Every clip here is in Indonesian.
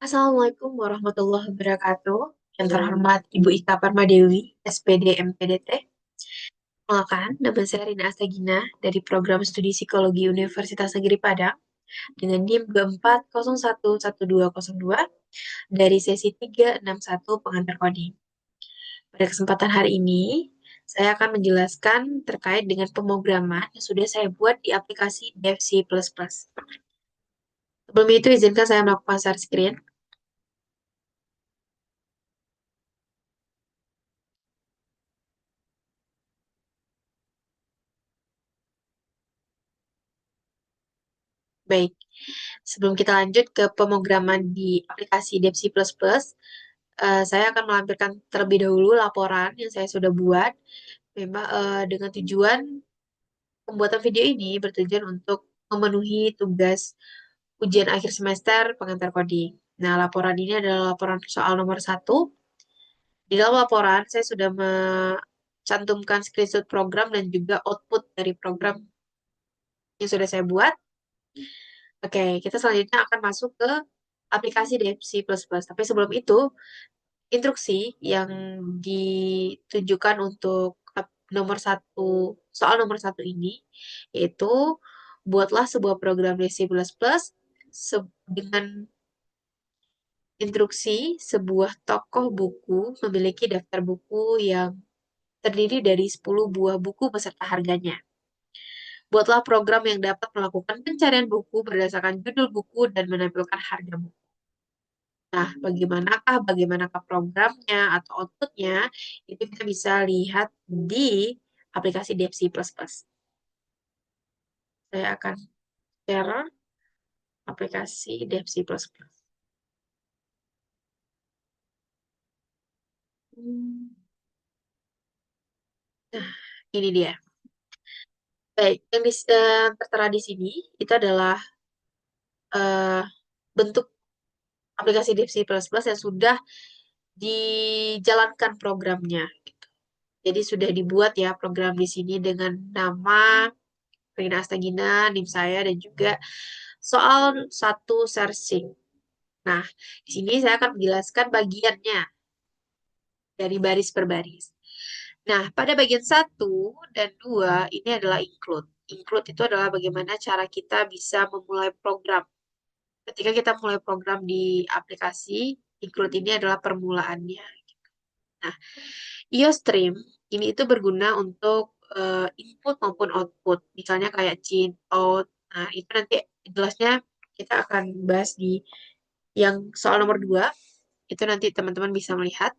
Assalamualaikum warahmatullahi wabarakatuh. Yang terhormat Ibu Ika Parmadewi, SPD MPDT. Perkenalkan, nama saya Rina Astagina dari Program Studi Psikologi Universitas Negeri Padang dengan NIM 24011202 dari sesi 361 pengantar coding. Pada kesempatan hari ini, saya akan menjelaskan terkait dengan pemrograman yang sudah saya buat di aplikasi Dev C++. Sebelum itu, izinkan saya melakukan share screen. Baik, sebelum kita lanjut ke pemrograman di aplikasi Depsi++, saya akan melampirkan terlebih dahulu laporan yang saya sudah buat. Memang dengan tujuan pembuatan video ini bertujuan untuk memenuhi tugas ujian akhir semester pengantar coding. Nah, laporan ini adalah laporan soal nomor 1. Di dalam laporan, saya sudah mencantumkan screenshot program dan juga output dari program yang sudah saya buat. Oke, kita selanjutnya akan masuk ke aplikasi DFC++. Tapi sebelum itu, instruksi yang ditujukan untuk nomor satu, soal nomor satu ini, yaitu buatlah sebuah program DFC++ dengan instruksi sebuah tokoh buku memiliki daftar buku yang terdiri dari 10 buah buku beserta harganya. Buatlah program yang dapat melakukan pencarian buku berdasarkan judul buku dan menampilkan harga buku. Nah, bagaimanakah programnya atau outputnya, itu kita bisa lihat di aplikasi DFC++. Saya akan share aplikasi DFC++. Hmm, Nah, ini dia. Baik, yang tertera di sini, itu adalah eh, bentuk aplikasi DFC++ yang sudah dijalankan programnya. Jadi sudah dibuat ya program di sini dengan nama Rina Astagina, NIM saya, dan juga soal satu searching. Nah, di sini saya akan menjelaskan bagiannya dari baris per baris. Nah, pada bagian satu dan 2 ini adalah include. Include itu adalah bagaimana cara kita bisa memulai program. Ketika kita mulai program di aplikasi, include ini adalah permulaannya. Nah, IOStream ini itu berguna untuk input maupun output. Misalnya kayak chin, out. Nah, itu nanti jelasnya kita akan bahas di yang soal nomor 2. Itu nanti teman-teman bisa melihat.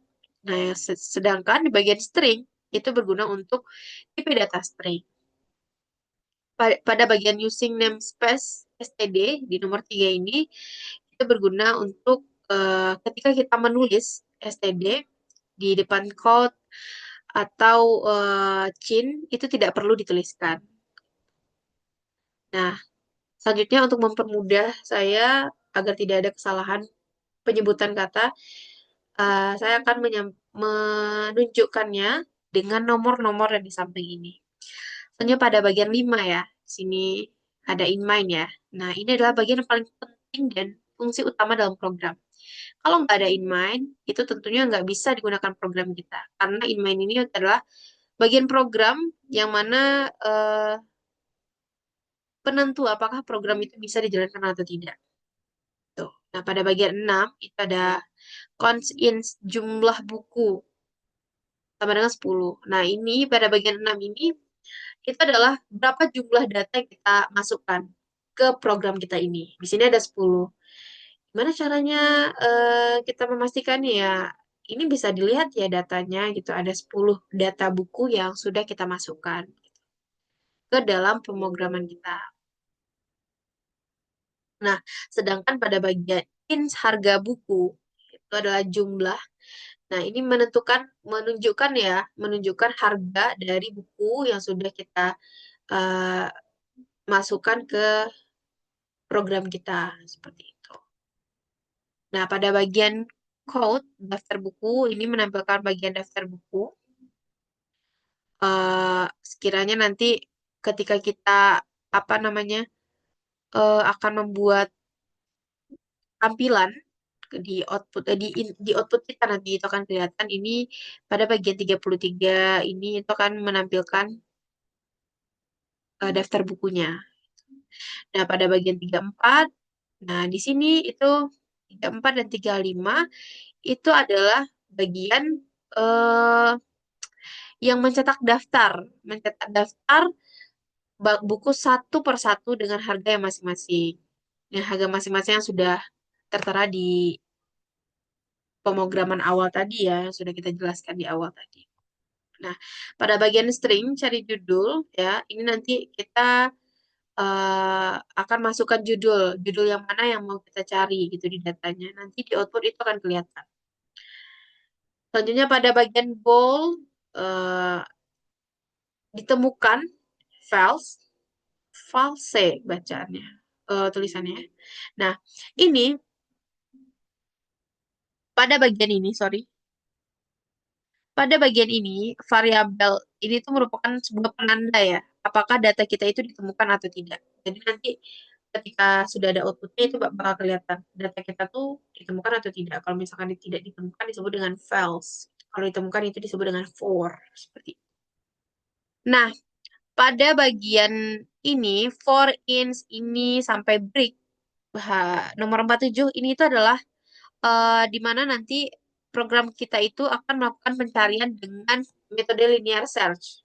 Nah, sedangkan di bagian string itu berguna untuk tipe data string. Pada bagian using namespace std di nomor 3 ini itu berguna untuk ketika kita menulis std di depan code atau chin itu tidak perlu dituliskan. Nah, selanjutnya untuk mempermudah saya agar tidak ada kesalahan penyebutan kata, saya akan menunjukkannya dengan nomor-nomor yang di samping ini. Selanjutnya pada bagian 5 ya, sini ada in mind ya. Nah, ini adalah bagian yang paling penting dan fungsi utama dalam program. Kalau nggak ada in mind, itu tentunya nggak bisa digunakan program kita. Karena in mind ini adalah bagian program yang mana penentu apakah program itu bisa dijalankan atau tidak. Tuh. Nah, pada bagian 6 itu ada cons in jumlah buku sama dengan 10. Nah, ini pada bagian 6 ini itu adalah berapa jumlah data yang kita masukkan ke program kita ini. Di sini ada 10. Gimana caranya kita memastikannya ya? Ini bisa dilihat ya datanya gitu. Ada 10 data buku yang sudah kita masukkan ke dalam pemrograman kita. Nah, sedangkan pada bagian ins harga buku itu adalah jumlah. Nah, ini menunjukkan ya, menunjukkan harga dari buku yang sudah kita eh, masukkan ke program kita seperti itu. Nah, pada bagian code daftar buku ini menampilkan bagian daftar buku. Sekiranya nanti ketika kita apa namanya akan membuat tampilan di output di output kita nanti itu akan kelihatan ini pada bagian 33 ini itu akan menampilkan daftar bukunya. Nah, pada bagian 34, nah di sini itu 34 dan 35 itu adalah bagian eh, yang mencetak daftar buku satu per satu dengan harga yang masing-masing. Yang harga masing-masing yang sudah tertera di pemrograman awal tadi ya, yang sudah kita jelaskan di awal tadi. Nah, pada bagian string cari judul ya, ini nanti kita akan masukkan judul yang mana yang mau kita cari gitu di datanya. Nanti di output itu akan kelihatan. Selanjutnya pada bagian goal eh, ditemukan files, false bacaannya, tulisannya. Nah, ini pada bagian ini, sorry, pada bagian ini variabel ini tuh merupakan sebuah penanda ya, apakah data kita itu ditemukan atau tidak. Jadi nanti ketika sudah ada outputnya itu bakal kelihatan data kita tuh ditemukan atau tidak. Kalau misalkan tidak ditemukan disebut dengan false. Kalau ditemukan itu disebut dengan for. Seperti itu. Nah, pada bagian ini, for, ins, ini sampai break, nomor 47, ini itu adalah di mana nanti program kita itu akan melakukan pencarian dengan metode linear search.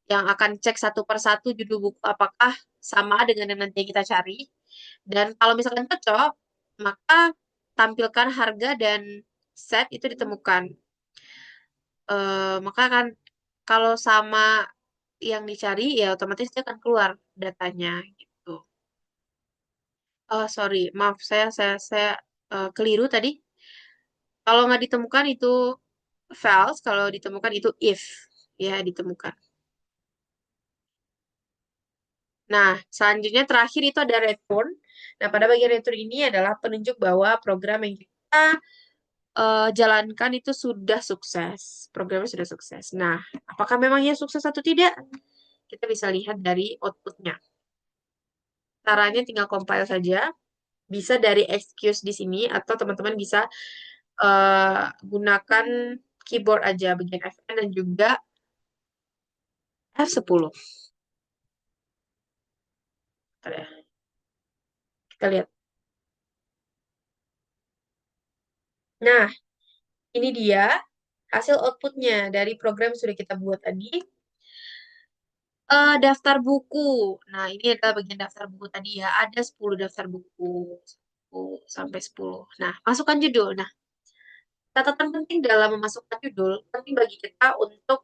Yang akan cek satu per satu judul buku apakah sama dengan yang nanti kita cari. Dan kalau misalkan cocok, maka tampilkan harga dan set itu ditemukan. Maka kan kalau sama yang dicari, ya otomatis dia akan keluar datanya gitu. Sorry, maaf saya keliru tadi. Kalau nggak ditemukan itu false, kalau ditemukan itu if ya ditemukan. Nah, selanjutnya terakhir itu ada return. Nah, pada bagian return ini adalah penunjuk bahwa program yang kita jalankan itu sudah sukses. Programnya sudah sukses. Nah, apakah memangnya sukses atau tidak? Kita bisa lihat dari outputnya. Caranya tinggal compile saja. Bisa dari excuse di sini atau teman-teman bisa gunakan keyboard aja bagian Fn dan juga F10. Kita lihat. Nah, ini dia hasil outputnya dari program yang sudah kita buat tadi. Daftar buku. Nah, ini adalah bagian daftar buku tadi ya. Ada 10 daftar buku. 10 sampai 10. Nah, masukkan judul. Nah, catatan penting dalam memasukkan judul, penting bagi kita untuk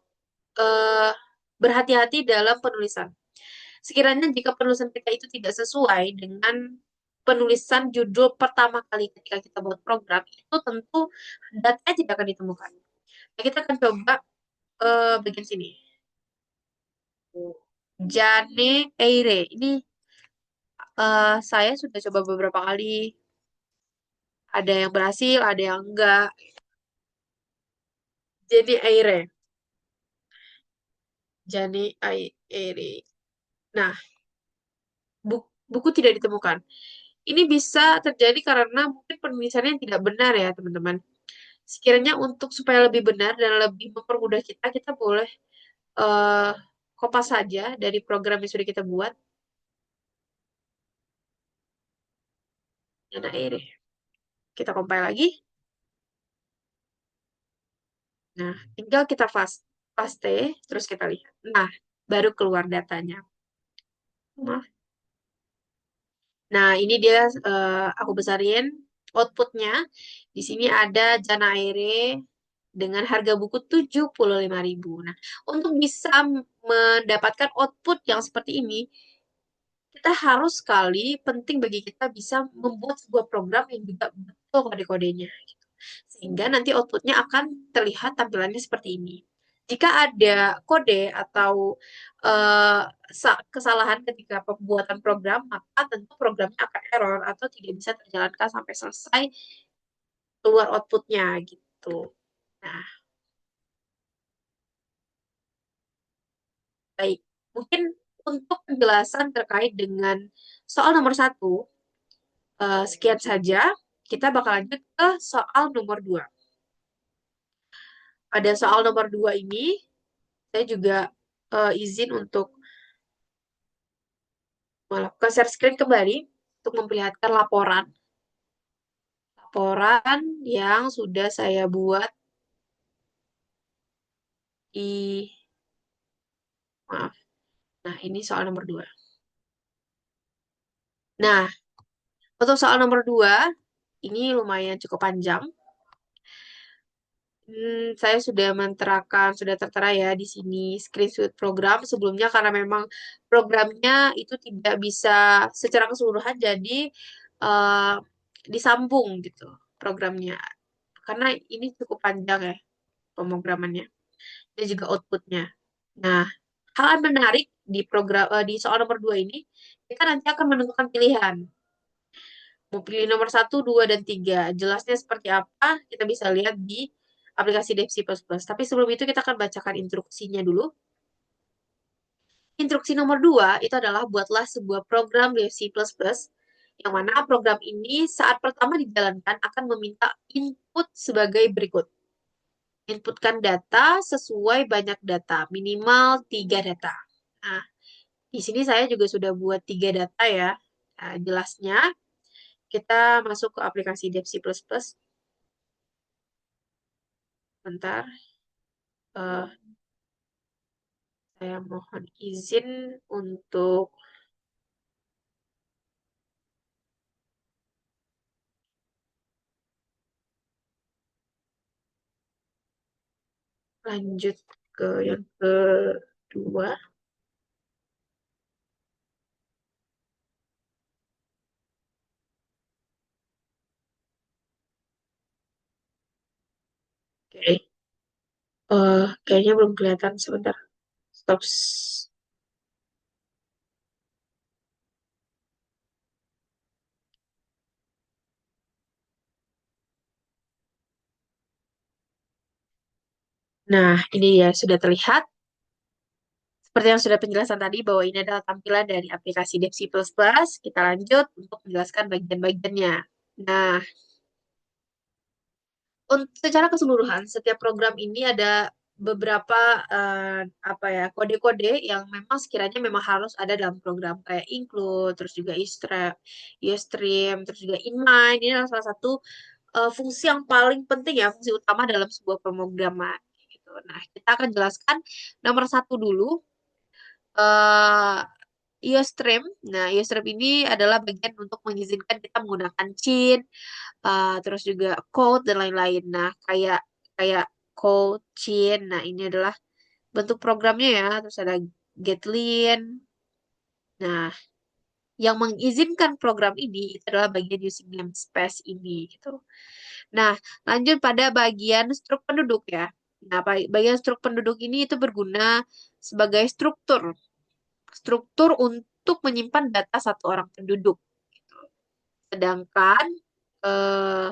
eh, berhati-hati dalam penulisan. Sekiranya jika penulisan kita itu tidak sesuai dengan penulisan judul pertama kali ketika kita buat program, itu tentu datanya tidak akan ditemukan. Nah, kita akan coba bagian sini. Jane Eire. Ini saya sudah coba beberapa kali. Ada yang berhasil, ada yang enggak. Jadi Eire. Jane Eire. Nah, buku tidak ditemukan. Ini bisa terjadi karena mungkin penulisannya tidak benar ya, teman-teman. Sekiranya untuk supaya lebih benar dan lebih mempermudah kita, kita boleh eh kopas saja dari program yang sudah kita buat. Jane Eire. Kita compile lagi. Nah, tinggal kita paste, terus kita lihat. Nah, baru keluar datanya. Nah, ini dia aku besarin outputnya. Di sini ada Jana Aire dengan harga buku 75.000. Nah, untuk bisa mendapatkan output yang seperti ini, kita harus sekali penting bagi kita bisa membuat sebuah program yang juga betul kode-kodenya. Sehingga nanti outputnya akan terlihat tampilannya seperti ini. Jika ada kode atau eh, kesalahan ketika pembuatan program, maka tentu programnya akan error atau tidak bisa terjalankan sampai selesai keluar outputnya gitu. Nah, baik. Mungkin untuk penjelasan terkait dengan soal nomor 1, sekian saja. kita bakal lanjut ke soal nomor 2. Pada soal nomor 2 ini, saya juga izin untuk melakukan share screen kembali untuk memperlihatkan laporan yang sudah saya buat di, maaf. Nah, ini soal nomor 2. Nah, untuk soal nomor 2, ini lumayan cukup panjang. Saya sudah tertera ya di sini screenshot program sebelumnya karena memang programnya itu tidak bisa secara keseluruhan jadi eh, disambung gitu programnya. Karena ini cukup panjang ya pemrogramannya dan juga outputnya. Nah, hal menarik di di soal nomor 2 ini kita nanti akan menentukan pilihan. Mau pilih nomor 1, 2, dan 3. Jelasnya seperti apa, kita bisa lihat di aplikasi Dev C++. Tapi sebelum itu kita akan bacakan instruksinya dulu. Instruksi nomor 2 itu adalah buatlah sebuah program Dev C++ yang mana program ini saat pertama dijalankan akan meminta input sebagai berikut. Inputkan data sesuai banyak data, minimal 3 data. Nah, di sini saya juga sudah buat 3 data ya. Nah, jelasnya kita masuk ke aplikasi Dev C++. Bentar. Eh, saya mohon izin untuk lanjut ke yang kedua. Oke. Kayaknya belum kelihatan. Sebentar. Stop. Nah, ini ya sudah terlihat. Seperti yang sudah penjelasan tadi bahwa ini adalah tampilan dari aplikasi Dev C++. Kita lanjut untuk menjelaskan bagian-bagiannya. Nah, untuk secara keseluruhan, setiap program ini ada beberapa apa ya kode-kode yang memang sekiranya memang harus ada dalam program kayak include, terus juga istream, terus juga inline. Ini adalah salah satu fungsi yang paling penting ya, fungsi utama dalam sebuah pemrograman. Gitu. Nah, kita akan jelaskan nomor 1 dulu. eh IOStream. Nah, IOStream ini adalah bagian untuk mengizinkan kita menggunakan cheat, terus juga code dan lain-lain. Nah, kayak kayak code, cheat. Nah, ini adalah bentuk programnya ya. Terus ada Getlin. Nah, yang mengizinkan program ini itu adalah bagian using namespace ini gitu. Nah, lanjut pada bagian struk penduduk ya. Nah, bagian struk penduduk ini itu berguna sebagai struktur untuk menyimpan data satu orang penduduk. Sedangkan eh,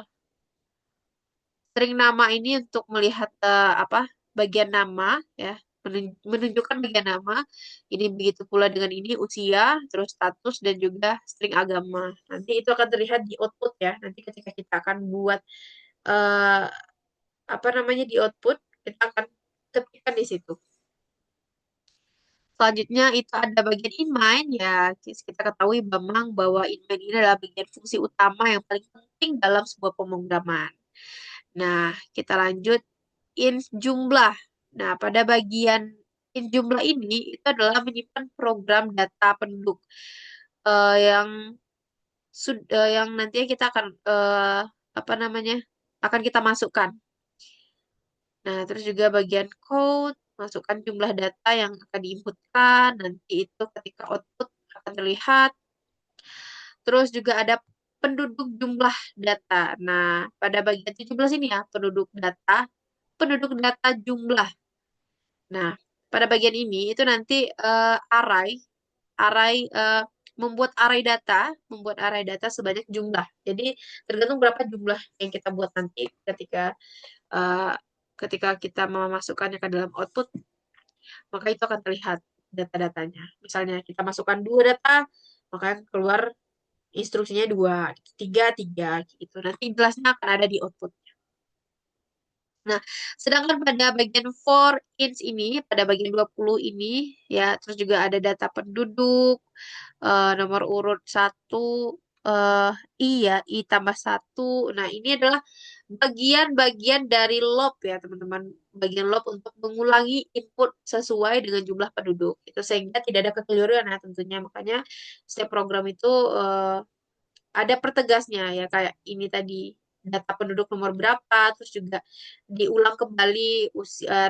string nama ini untuk melihat apa bagian nama ya, menunjukkan bagian nama. Ini begitu pula dengan ini usia, terus status dan juga string agama. Nanti itu akan terlihat di output ya. Nanti ketika kita akan buat eh, apa namanya di output, kita akan ketikkan di situ. Selanjutnya itu ada bagian inline ya. Kita ketahui memang bahwa inline ini adalah bagian fungsi utama yang paling penting dalam sebuah pemrograman. Nah, kita lanjut int jumlah. Nah, pada bagian int jumlah ini itu adalah menyimpan program data penduduk yang yang nantinya kita akan apa namanya akan kita masukkan. Nah, terus juga bagian code, masukkan jumlah data yang akan diinputkan. Nanti itu ketika output akan terlihat. Terus juga ada penduduk jumlah data. Nah, pada bagian 17 sini ya, penduduk data jumlah. Nah, pada bagian ini itu nanti array membuat array data sebanyak jumlah. Jadi tergantung berapa jumlah yang kita buat nanti eh, ketika kita memasukkannya ke dalam output, maka itu akan terlihat data-datanya. Misalnya kita masukkan 2 data, maka keluar Instruksinya dua, tiga, tiga, gitu. Nanti jelasnya akan ada di output. Nah, sedangkan pada bagian for ins ini, pada bagian 20 ini, ya, terus juga ada data penduduk, nomor urut satu, I ya, I tambah satu. Nah, ini adalah bagian-bagian dari loop ya, teman-teman. Bagian loop untuk mengulangi input sesuai dengan jumlah penduduk. Itu sehingga tidak ada kekeliruan ya tentunya. Makanya setiap program itu ada pertegasnya ya kayak ini tadi data penduduk nomor berapa terus juga diulang kembali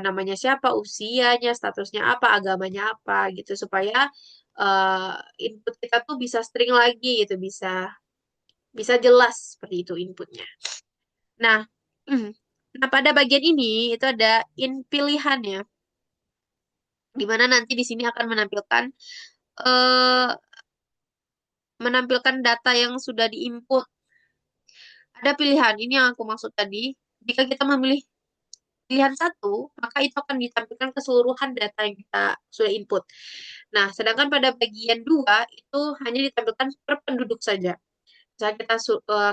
namanya siapa usianya statusnya apa agamanya apa gitu supaya eh, input kita tuh bisa string lagi gitu bisa bisa jelas seperti itu inputnya. Nah, nah pada bagian ini itu ada in pilihan ya di mana nanti di sini akan eh, menampilkan data yang sudah diinput. Ada pilihan, ini yang aku maksud tadi. Jika kita memilih pilihan satu, maka itu akan ditampilkan keseluruhan data yang kita sudah input. Nah, sedangkan pada bagian dua itu hanya ditampilkan per penduduk saja. Misalnya kita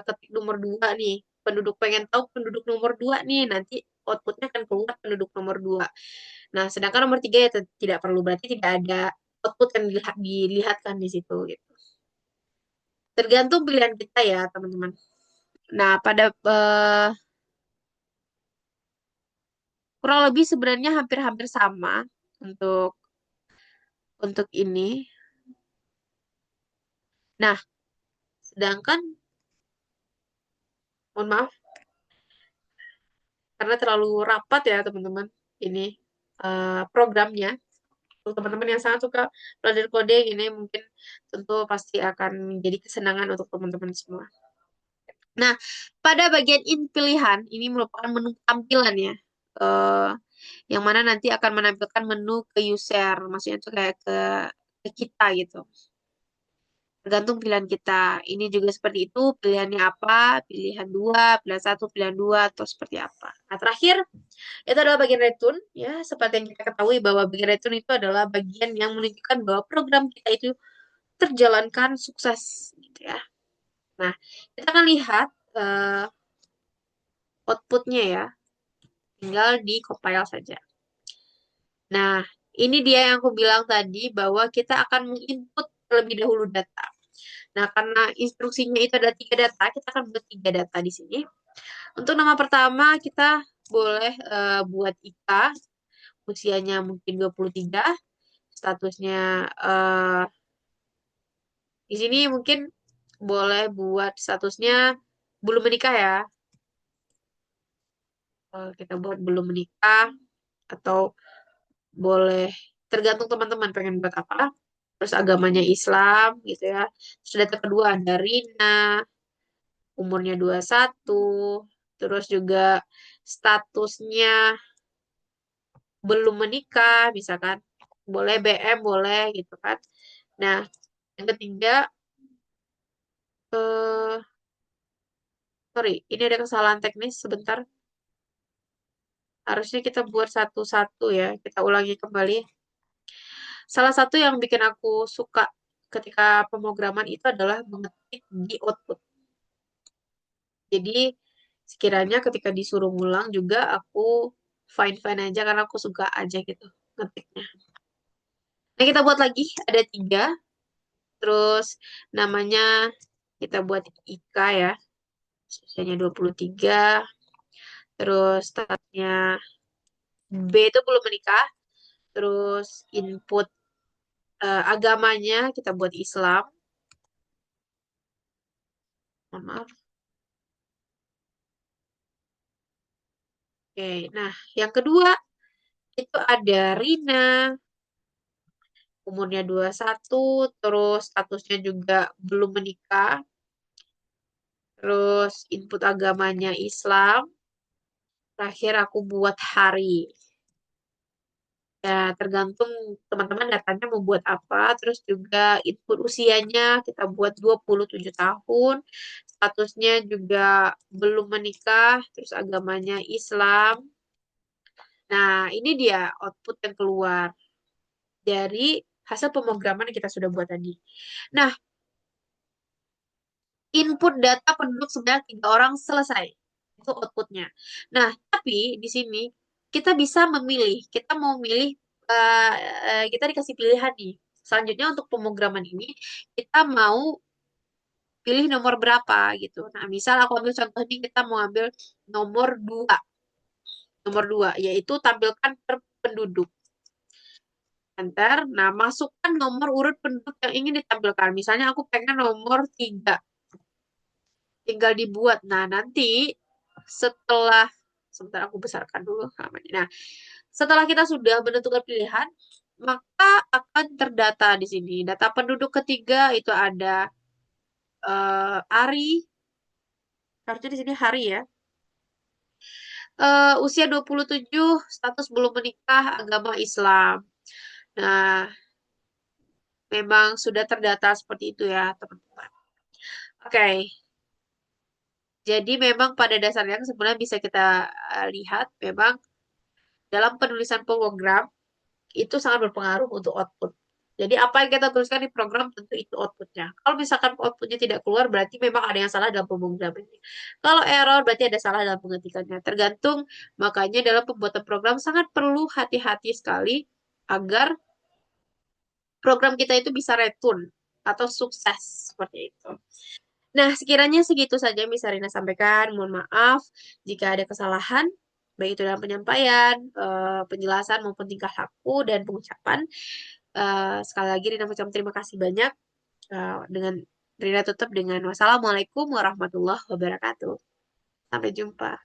ketik nomor dua nih, penduduk pengen tahu penduduk nomor dua nih, nanti outputnya akan keluar penduduk nomor dua. Nah, sedangkan nomor tiga ya tidak perlu, berarti tidak ada output yang dilihatkan di situ gitu. Tergantung pilihan kita ya, teman-teman. Nah, pada kurang lebih sebenarnya hampir-hampir sama untuk ini. Nah, sedangkan mohon maaf karena terlalu rapat ya teman-teman ini programnya. Untuk teman-teman yang sangat suka belajar coding ini mungkin tentu pasti akan menjadi kesenangan untuk teman-teman semua. Nah, pada bagian in pilihan ini merupakan menu tampilan ya. Eh, yang mana nanti akan menampilkan menu ke user, maksudnya itu kayak ke kita gitu. Tergantung pilihan kita. Ini juga seperti itu, pilihannya apa, pilihan dua, pilihan satu, pilihan dua, atau seperti apa. Nah, terakhir, itu adalah bagian return. Ya, seperti yang kita ketahui bahwa bagian return itu adalah bagian yang menunjukkan bahwa program kita itu terjalankan sukses. Gitu ya. Nah, kita akan lihat outputnya ya. Tinggal di compile saja. Nah, ini dia yang aku bilang tadi bahwa kita akan menginput terlebih dahulu data. Nah, karena instruksinya itu ada tiga data, kita akan buat tiga data di sini. Untuk nama pertama, kita boleh buat Ika, usianya mungkin 23, statusnya di sini mungkin boleh buat statusnya belum menikah ya. Kita buat belum menikah, atau boleh tergantung teman-teman pengen buat apa. Terus agamanya Islam gitu ya. Terus data kedua ada Rina, umurnya 21, terus juga statusnya belum menikah, misalkan. Boleh BM, boleh gitu kan. Nah, yang ketiga, eh, sorry, ini ada kesalahan teknis sebentar. Harusnya kita buat satu-satu ya. Kita ulangi kembali. Salah satu yang bikin aku suka ketika pemrograman itu adalah mengetik di output. Jadi sekiranya ketika disuruh ngulang juga aku fine-fine aja karena aku suka aja gitu ngetiknya. Nah kita buat lagi ada tiga. Terus namanya kita buat Ika ya. Usianya 23. Terus statusnya B itu belum menikah. Terus input agamanya kita buat Islam. Mohon maaf. Oke, nah yang kedua itu ada Rina, umurnya 21, terus statusnya juga belum menikah, terus input agamanya Islam, terakhir aku buat hari. Ya, tergantung teman-teman datanya mau buat apa, terus juga input usianya kita buat 27 tahun, statusnya juga belum menikah, terus agamanya Islam. Nah, ini dia output yang keluar dari hasil pemrograman yang kita sudah buat tadi. Nah, input data penduduk sebanyak 3 orang selesai. Itu outputnya. Nah, tapi di sini kita bisa memilih. Kita mau milih, kita dikasih pilihan nih. Selanjutnya untuk pemrograman ini, kita mau pilih nomor berapa gitu. Nah, misal aku ambil contoh ini, kita mau ambil nomor 2. Nomor 2, yaitu tampilkan per penduduk. Enter. Nah, masukkan nomor urut penduduk yang ingin ditampilkan. Misalnya aku pengen nomor 3. Tinggal dibuat. Nah, nanti setelah sebentar aku besarkan dulu namanya. Nah, setelah kita sudah menentukan pilihan, maka akan terdata di sini. Data penduduk ketiga itu ada Ari, harusnya di sini hari ya. Usia 27, status belum menikah, agama Islam. Nah, memang sudah terdata seperti itu ya, teman-teman. Oke, jadi memang pada dasarnya sebenarnya bisa kita lihat memang dalam penulisan program itu sangat berpengaruh untuk output. Jadi apa yang kita tuliskan di program tentu itu outputnya. Kalau misalkan outputnya tidak keluar berarti memang ada yang salah dalam pemrogramannya. Kalau error berarti ada salah dalam pengetikannya. Tergantung, makanya dalam pembuatan program sangat perlu hati-hati sekali agar program kita itu bisa retun atau sukses seperti itu. Nah, sekiranya segitu saja Miss Arina sampaikan. Mohon maaf jika ada kesalahan, baik itu dalam penyampaian, penjelasan maupun tingkah laku dan pengucapan. Sekali lagi Rina ucapkan terima kasih banyak. Dengan Rina tutup dengan wassalamualaikum warahmatullahi wabarakatuh. Sampai jumpa.